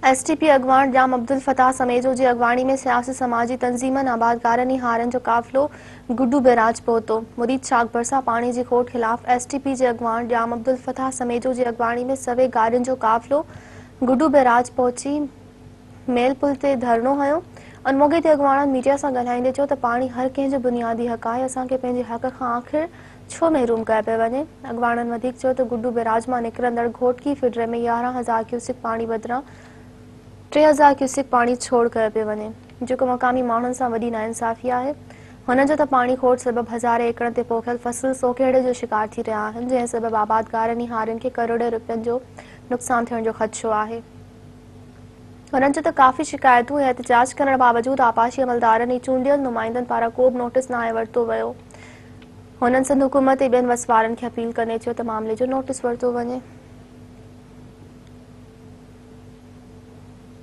STP अॻवान जाम Abdul Fattah Samejo जी अॻवानी में सियासी समाजी तंज़ीमनि आबादकारनि हारनि जो काफ़िलो गुड्डू बैराज पहुतो। मुरीद शाख भरसा पाणी जी खोट ख़िलाफ़ एसटीपी जे अॻवान जाम अब्दुल फताह समेजो जी अॻवानी में सवे गाॾियुनि जो काफ़िलो गुड्डू बैराज पहुची मेल पुल ते धरणो हयो। अनमोगे ते अॻवाननि मीडिया सां ॻाल्हाईंदे चयो त पाणी हर कंहिं जो बुनियादी हक़ आहे। असांखे पंहिंजे हक़ खां आख़िर छो महरूम कयो पियो वञे। अॻवाननि वधीक चयो त गुड्डू बैराज मां निकिरंदड़ घोटकी फिडरे में 11,000 क्यूसिक पाणी बदिरां 3,000 क्यूसिक पाणी छोड़ कयो पियो वञे, जेको मक़ामी माण्हुनि सां वॾी नाइंसाफ़ी आहे। हुननि जो त पाणी खोट सबबि हज़ारे एकड़ ते पोखियल फसल सोकेड़े जो शिकार थी रहिया आहिनि, जंहिं सबबि आबादकारनि हारियुनि खे करोड़े रुपयनि जो नुक़सान थियण जो ख़दशो आहे। हुननि चयो त काफ़ी शिकायतूं ऐं एहतिजाज करण बावजूदि आपाशी अमलदारनि ऐं चूंडियल नुमाइंदनि पारां को बि नोटिस न वरितो वियो। हुननि सिंध हुकूमत ऐं ॿियनि वसवारनि खे अपील कंदे चयो त मामले जो नोटिस वरितो वञे।